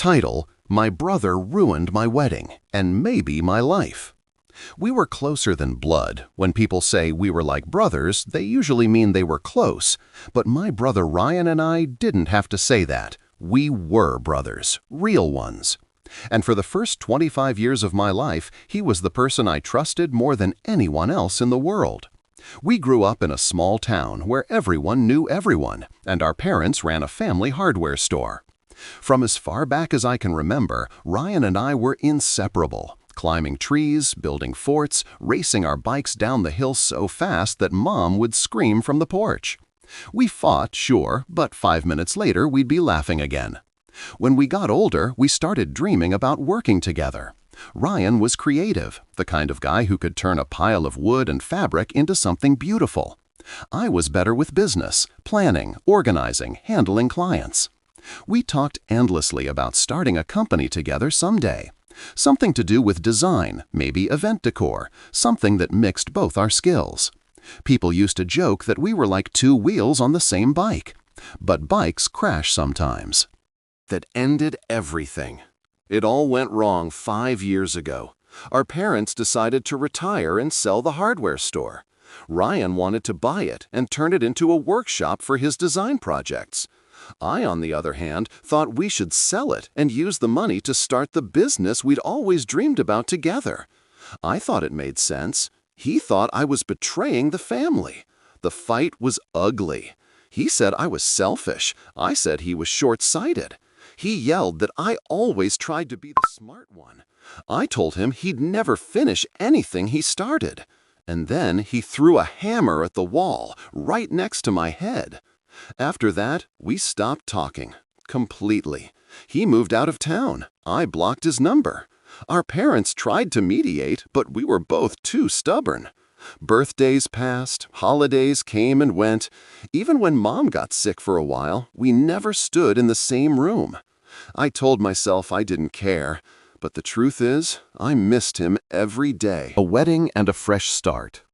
Title: My brother ruined my wedding, and maybe my life. We were closer than blood. When people say we were like brothers, they usually mean they were close. But my brother Ryan and I didn't have to say that. We were brothers, real ones. And for the first 25 years of my life, he was the person I trusted more than anyone else in the world. We grew up in a small town where everyone knew everyone, and our parents ran a family hardware store. From as far back as I can remember, Ryan and I were inseparable, climbing trees, building forts, racing our bikes down the hill so fast that Mom would scream from the porch. We fought, sure, but 5 minutes later we'd be laughing again. When we got older, we started dreaming about working together. Ryan was creative, the kind of guy who could turn a pile of wood and fabric into something beautiful. I was better with business, planning, organizing, handling clients. We talked endlessly about starting a company together someday. Something to do with design, maybe event decor, something that mixed both our skills. People used to joke that we were like two wheels on the same bike. But bikes crash sometimes. That ended everything. It all went wrong 5 years ago. Our parents decided to retire and sell the hardware store. Ryan wanted to buy it and turn it into a workshop for his design projects. I, on the other hand, thought we should sell it and use the money to start the business we'd always dreamed about together. I thought it made sense. He thought I was betraying the family. The fight was ugly. He said I was selfish. I said he was short-sighted. He yelled that I always tried to be the smart one. I told him he'd never finish anything he started. And then he threw a hammer at the wall right next to my head. After that, we stopped talking. Completely. He moved out of town. I blocked his number. Our parents tried to mediate, but we were both too stubborn. Birthdays passed, holidays came and went. Even when Mom got sick for a while, we never stood in the same room. I told myself I didn't care, but the truth is, I missed him every day. A wedding and a fresh start.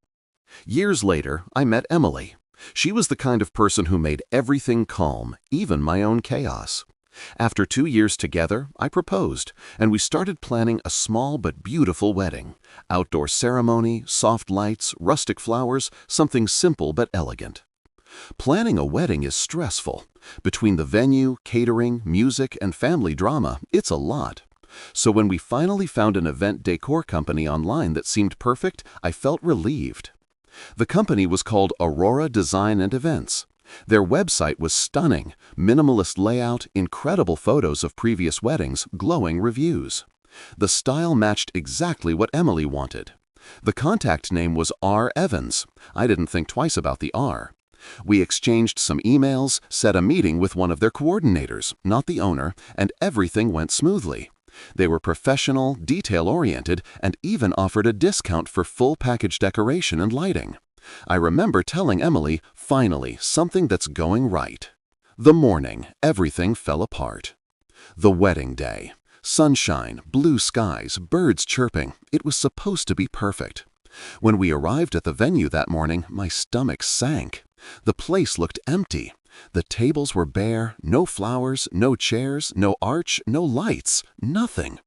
Years later, I met Emily. She was the kind of person who made everything calm, even my own chaos. After 2 years together, I proposed, and we started planning a small but beautiful wedding. Outdoor ceremony, soft lights, rustic flowers, something simple but elegant. Planning a wedding is stressful. Between the venue, catering, music, and family drama, it's a lot. So when we finally found an event decor company online that seemed perfect, I felt relieved. The company was called Aurora Design and Events. Their website was stunning, minimalist layout, incredible photos of previous weddings, glowing reviews. The style matched exactly what Emily wanted. The contact name was R. Evans. I didn't think twice about the R. We exchanged some emails, set a meeting with one of their coordinators, not the owner, and everything went smoothly. They were professional, detail-oriented, and even offered a discount for full package decoration and lighting. I remember telling Emily, finally, something that's going right. The morning, everything fell apart. The wedding day. Sunshine, blue skies, birds chirping. It was supposed to be perfect. When we arrived at the venue that morning, my stomach sank. The place looked empty. The tables were bare, no flowers, no chairs, no arch, no lights, nothing.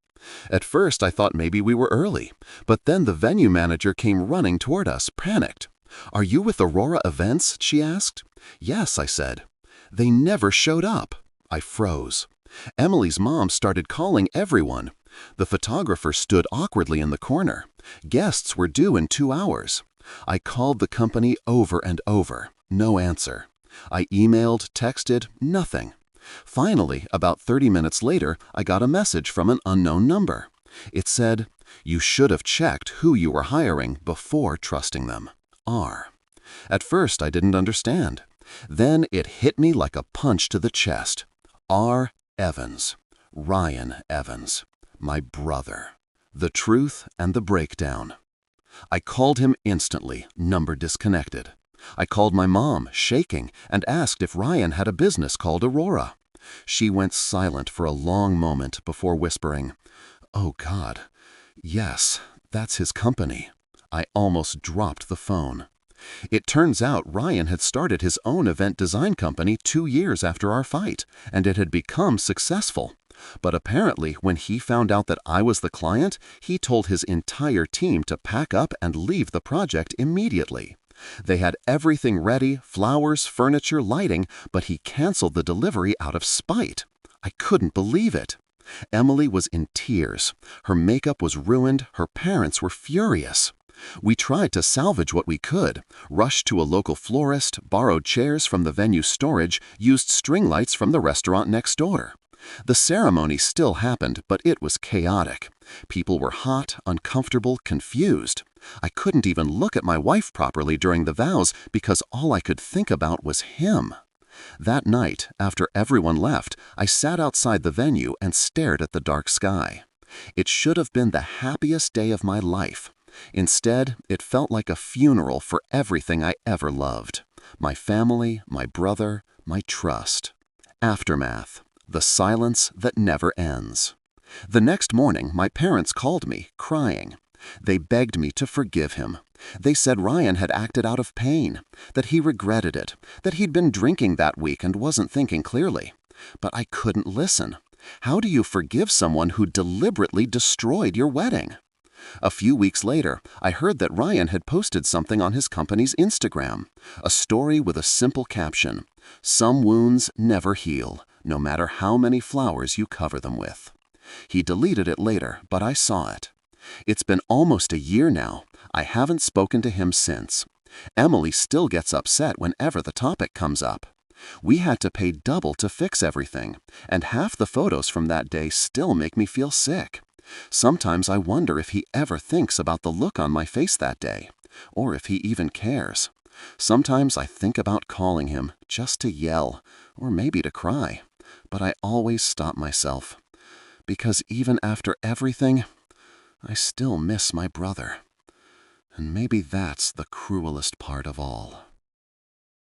At first, I thought maybe we were early, but then the venue manager came running toward us, panicked. "Are you with Aurora Events?" she asked. "Yes," I said. They never showed up. I froze. Emily's mom started calling everyone. The photographer stood awkwardly in the corner. Guests were due in 2 hours. I called the company over and over. No answer. I emailed, texted, nothing. Finally, about 30 minutes later, I got a message from an unknown number. It said, "You should have checked who you were hiring before trusting them. R." At first, I didn't understand. Then it hit me like a punch to the chest. R. Evans. Ryan Evans. My brother. The truth and the breakdown. I called him instantly, number disconnected. I called my mom, shaking, and asked if Ryan had a business called Aurora. She went silent for a long moment before whispering, "Oh God, yes, that's his company." I almost dropped the phone. It turns out Ryan had started his own event design company 2 years after our fight, and it had become successful. But apparently, when he found out that I was the client, he told his entire team to pack up and leave the project immediately. They had everything ready, flowers, furniture, lighting, but he canceled the delivery out of spite. I couldn't believe it. Emily was in tears. Her makeup was ruined. Her parents were furious. We tried to salvage what we could, rushed to a local florist, borrowed chairs from the venue's storage, used string lights from the restaurant next door. The ceremony still happened, but it was chaotic. People were hot, uncomfortable, confused. I couldn't even look at my wife properly during the vows because all I could think about was him. That night, after everyone left, I sat outside the venue and stared at the dark sky. It should have been the happiest day of my life. Instead, it felt like a funeral for everything I ever loved. My family, my brother, my trust. Aftermath. The silence that never ends. The next morning, my parents called me, crying. They begged me to forgive him. They said Ryan had acted out of pain, that he regretted it, that he'd been drinking that week and wasn't thinking clearly. But I couldn't listen. How do you forgive someone who deliberately destroyed your wedding? A few weeks later, I heard that Ryan had posted something on his company's Instagram, a story with a simple caption, "Some wounds never heal, no matter how many flowers you cover them with." He deleted it later, but I saw it. It's been almost a year now. I haven't spoken to him since. Emily still gets upset whenever the topic comes up. We had to pay double to fix everything, and half the photos from that day still make me feel sick. Sometimes I wonder if he ever thinks about the look on my face that day, or if he even cares. Sometimes I think about calling him just to yell, or maybe to cry, but I always stop myself. Because even after everything, I still miss my brother. And maybe that's the cruelest part of all.